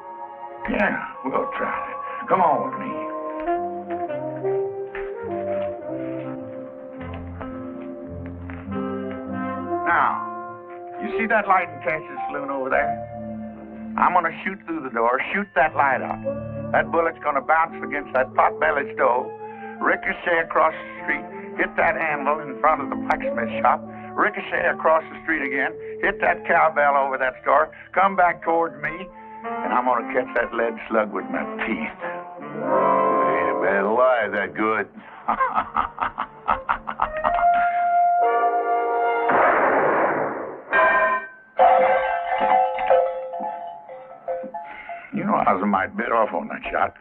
Yeah, we'll try that. Come on with me. Now, you see that light in Cass's saloon over there? I'm going to shoot through the door, shoot that light up. That bullet's going to bounce against that pot-bellied stove, ricochet across the street, hit that handle in front of the blacksmith shop, ricochet across the street again, hit that cowbell over that store, come back towards me, and I'm going to catch that lead slug with my teeth. Hey, man, alive, that good. You know, I was a mite bit off on that shot.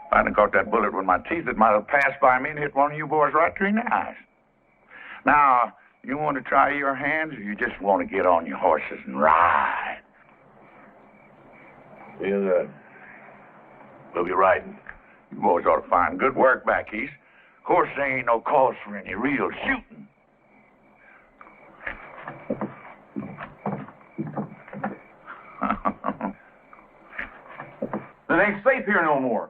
If I'd have caught that bullet with my teeth, it might have passed by me and hit one of you boys right between the eyes. Now, you want to try your hands, or you just want to get on your horses and ride? We'll be riding. You boys ought to find good work back east. Of course, there ain't no cause for any real shooting. It ain't safe here no more.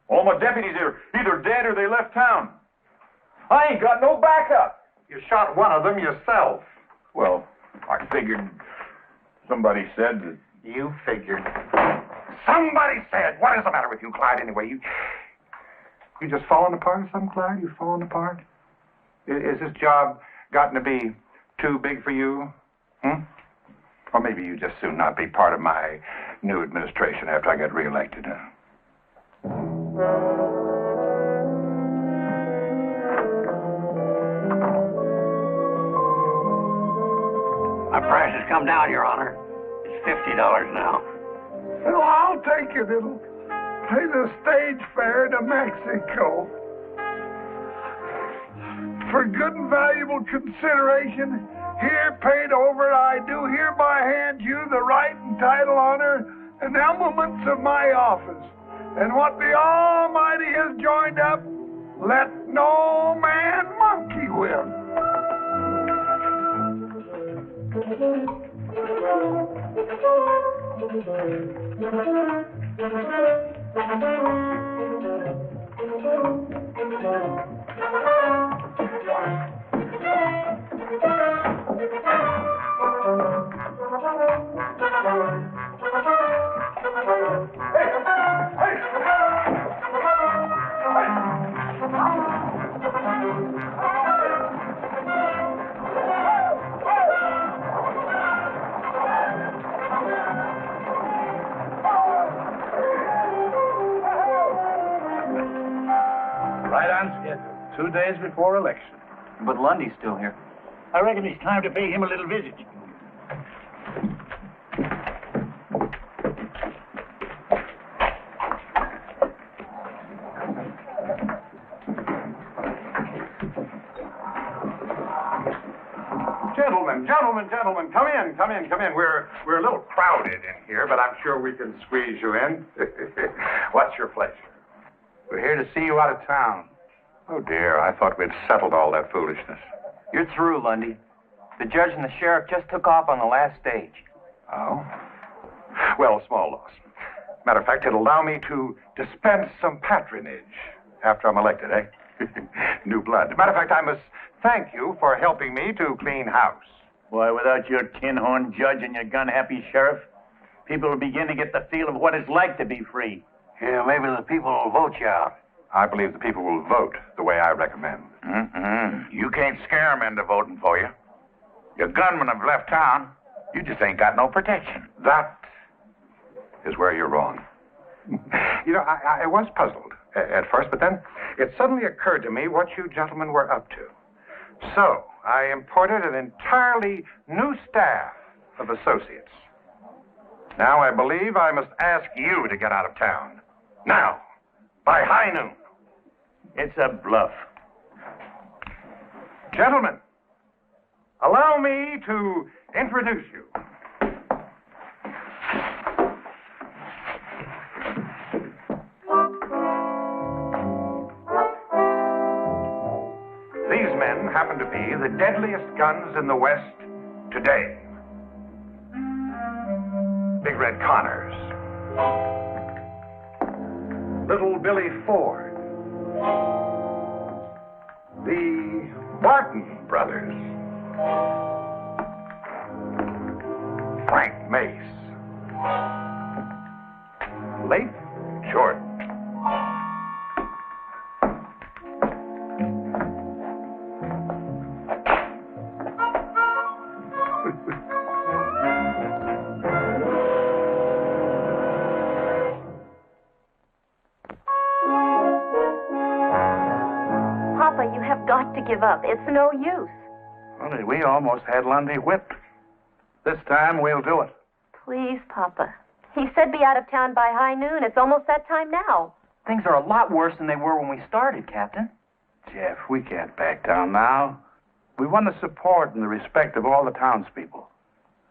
All my deputies are either dead or they left town. I ain't got no backup. You shot one of them yourself. Well, I figured somebody said that... You figured. Somebody said. What is the matter with you, Clyde, anyway? You just falling apart or something, Clyde? You falling apart? Is this job gotten to be too big for you? Or maybe you just soon not be part of my new administration after I get reelected, huh? My price has come down, Your Honor. It's $50 now. Well, I'll take it. It'll pay the stage fare to Mexico. For good and valuable consideration, here paid over, I do hereby hand you the right and title, honor, and emoluments of my office. And what the Almighty has joined up, let no man monkey with. Right on schedule. 2 days before election. But Lundy's still here. I reckon it's time to pay him a little visit. Gentlemen, come in. We're a little crowded in here, but I'm sure we can squeeze you in. What's your pleasure? We're here to see you out of town. Oh, dear, I thought we'd settled all that foolishness. You're through, Lundy. The judge and the sheriff just took off on the last stage. Oh? Well, small loss. Matter of fact, it'll allow me to dispense some patronage after I'm elected, eh? New blood. Matter of fact, I must thank you for helping me to clean house. Why, without your tin-horn judge and your gun-happy sheriff, people will begin to get the feel of what it's like to be free. Yeah, maybe the people will vote you out. I believe the people will vote the way I recommend. You can't scare them into voting for you. Your gunmen have left town. You just ain't got no protection. That is where you're wrong. You know, I was puzzled at first, but then it suddenly occurred to me what you gentlemen were up to. So I imported an entirely new staff of associates. Now I believe I must ask you to get out of town. Now, by high noon. It's a bluff. Gentlemen, allow me to introduce you. These men happen to be the deadliest guns in the West today. Big Red Connors. Little Billy Ford. The Barton brothers. Frank Mace. Late Jordan. Papa, you have got to give up. It's no use. Well, we almost had Lundy whipped. This time we'll do it. Please, Papa. He said be out of town by high noon. It's almost that time now. Things are a lot worse than they were when we started, Captain. Jeff, we can't back down now. We won the support and the respect of all the townspeople.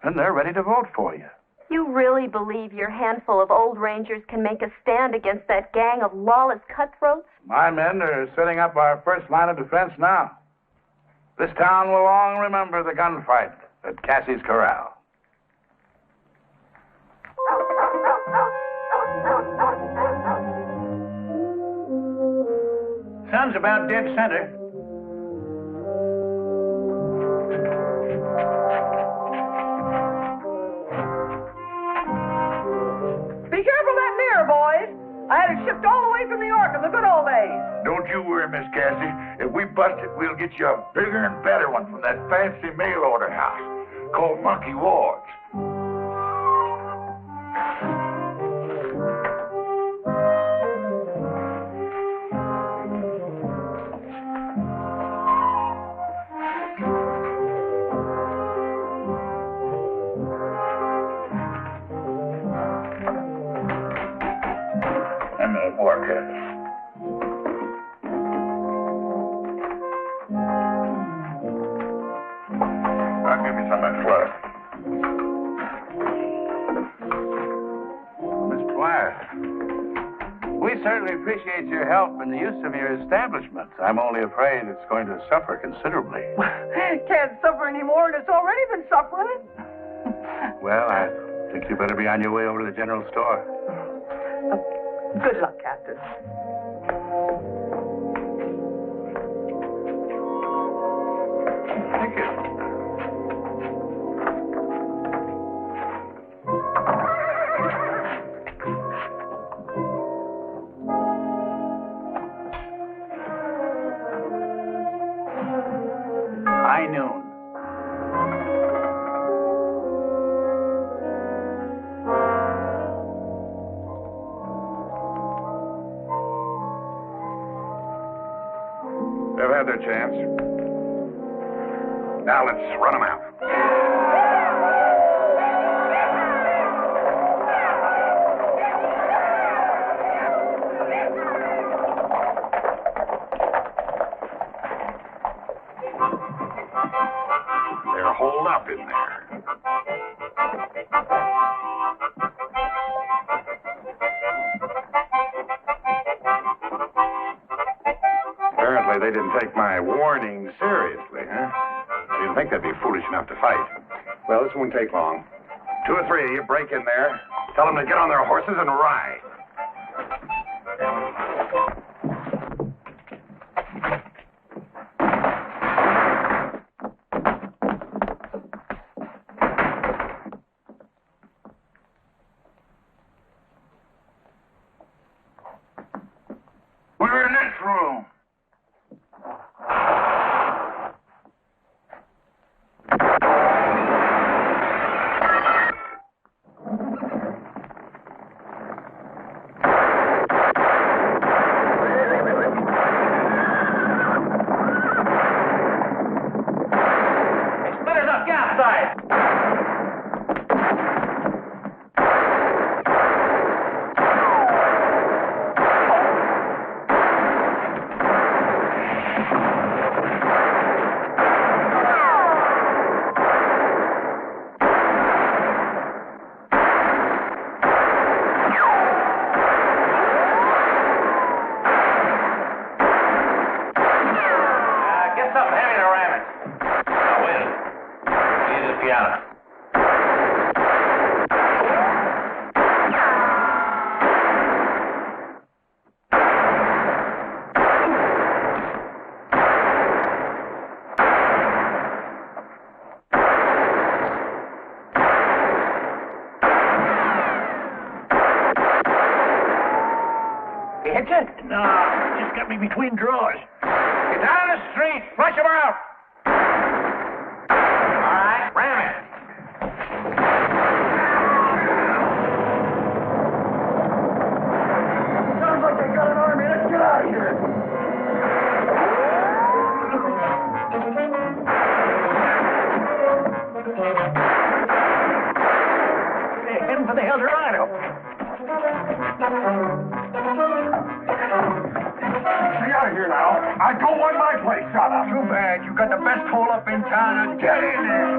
And they're ready to vote for you. You really believe your handful of old rangers can make a stand against that gang of lawless cutthroats? My men are setting up our first line of defense now. This town will long remember the gunfight at Cassie's Corral. Sun's about dead center. Be careful of that mirror, boys. I had it shipped all the way from New York in the good old days. Don't you worry, Miss Cassie. If we bust it, we'll get you a bigger and better one from that fancy mail order house called Monkey Ward's. I'm gonna work it. I'll give you some of that fluff. Miss Platt, we certainly appreciate your help in the use of your establishment. I'm only afraid it's going to suffer considerably. Can't suffer anymore, and it's already been suffering. Well, I think you better be on your way over to the general store. Good luck, Captain. Thank you. High noon. They've had their chance. Now let's run them out. They're holed up in there. Apparently they didn't take my warning seriously, huh? I didn't think they'd be foolish enough to fight. Well, this won't take long. 2 or 3 of you break in there, tell them to get on their horses and ride. We're in this room. You hit you? No, just got me between drawers. Get down the street. Flush him out. All right, ram it. Sounds like they got an army. Let's get out of here. They're heading for the Eldorado. Stay out of here now. I don't want my place shot up. Too bad. You got the best hole up in town. Get in there.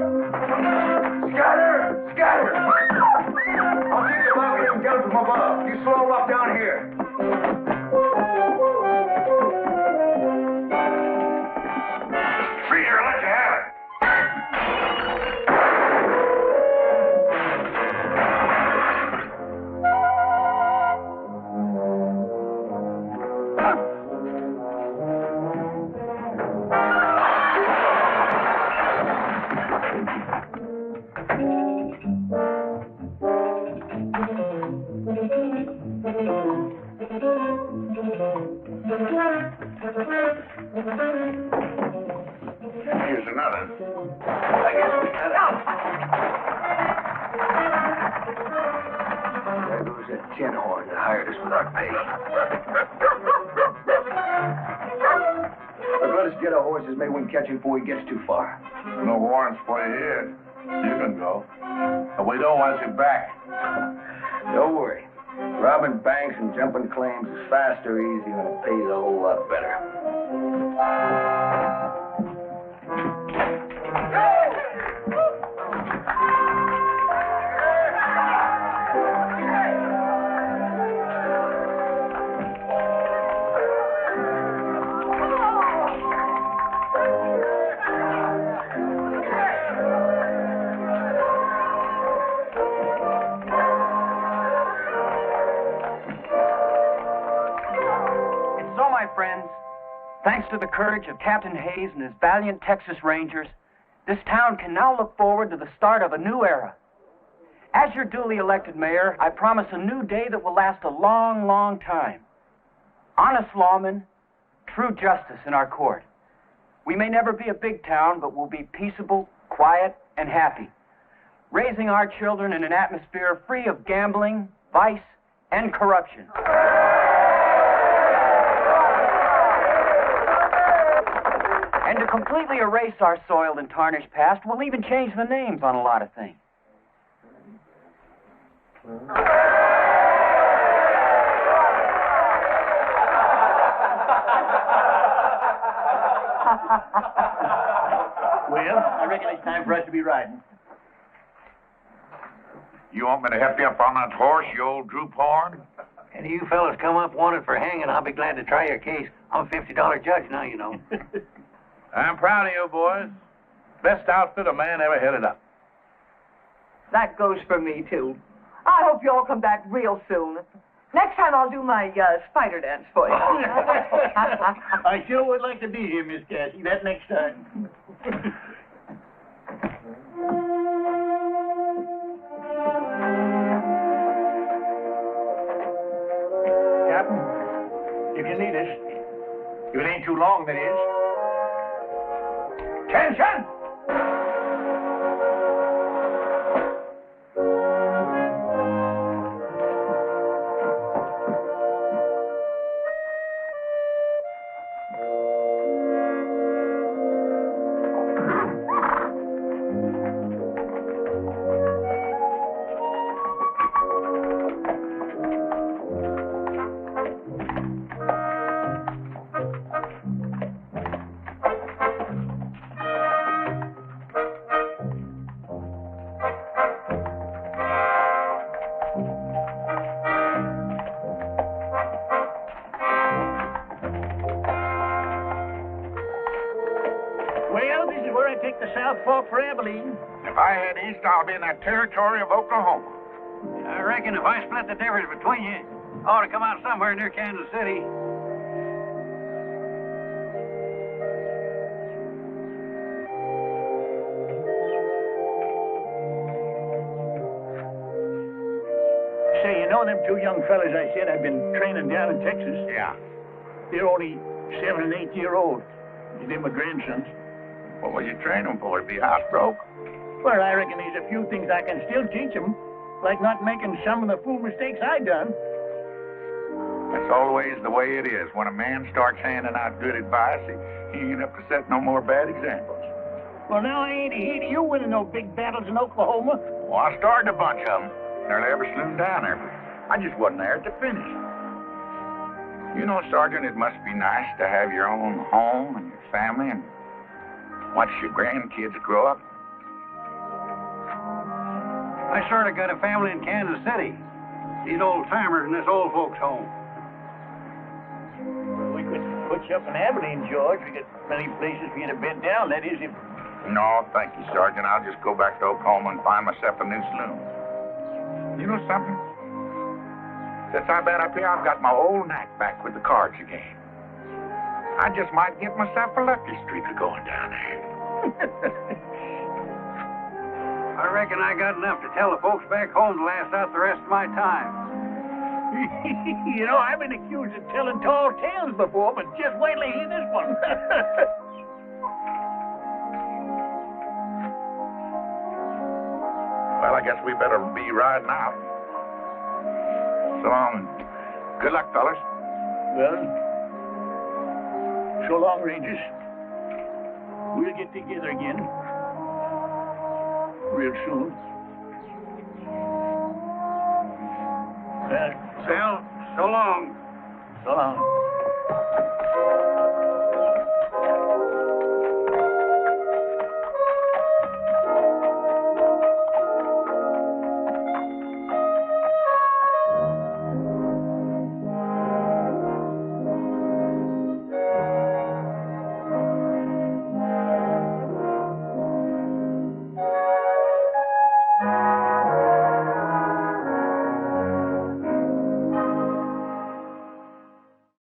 Scatter! Scatter! I'll take the rocket and get from above. You slow him up down here. Freezer, let you have it. Here's another. I guess we got it. There goes that tin horn that hired us without pay. Look, let us get our horses. Maybe we can catch him before he gets too far. No warrants for you here. You can go. But we don't want you back. Don't worry. Robbing banks and jumping claims is fast or easy, and it pays a whole lot better. Friends, thanks to the courage of Captain Hayes and his valiant Texas Rangers, this town can now look forward to the start of a new era. As your duly elected mayor, I promise a new day that will last a long, long time. Honest lawmen, true justice in our court. We may never be a big town, but we'll be peaceable, quiet, and happy, raising our children in an atmosphere free of gambling, vice, and corruption. And to completely erase our soiled and tarnished past, we'll even change the names on a lot of things. Well, I reckon it's time for us to be riding. You want me to help you up on that horse, you old droop horn? Any of you fellas come up wanted for hanging, I'll be glad to try your case. I'm a $50 judge now, you know. I'm proud of you, boys. Best outfit a man ever headed up. That goes for me, too. I hope you all come back real soon. Next time I'll do my spider dance for you. I sure would like to be here, Miss Cassie. That next time. Captain, if you need us, if it ain't too long, that is. Attention! Well, this is where I take the South Fork for Abilene. If I head east, I'll be in that territory of Oklahoma. I reckon if I split the difference between you, I ought to come out somewhere near Kansas City. Say, you know, know them two young fellas I said I've been training down in Texas? Yeah. They're only 7 and 8 year old. They're my grandsons. What will you train them for? To be house broke? Well, I reckon there's a few things I can still teach them, like not making some of the fool mistakes I done. That's always the way it is. When a man starts handing out good advice, he ain't up to set no more bad examples. Well, now I ain't ahead of you winning no big battles in Oklahoma. Well, I started a bunch of them. Nearly every saloon down there, but I just wasn't there at the finish. You know, Sergeant, it must be nice to have your own home and your family and watch your grandkids grow up. I sort of got a family in Kansas City. These old-timers in this old folks' home. Well, we could put you up in Abilene, George. We got plenty of places for you to bed down. That is, if... No, thank you, Sergeant. I'll just go back to Oklahoma and find myself a new saloon. You know something? Since I've been up here, I've got my old knack back with the cards again. I just might get myself a lucky streak of going down there. I reckon I got enough to tell the folks back home to last out the rest of my time. You know, I've been accused of telling tall tales before, but just wait till you hear this one. Well, I guess we better be riding out. So long. Good luck, fellas. Well, so long, Rangers. We'll get together again real soon. Well, so long. So long.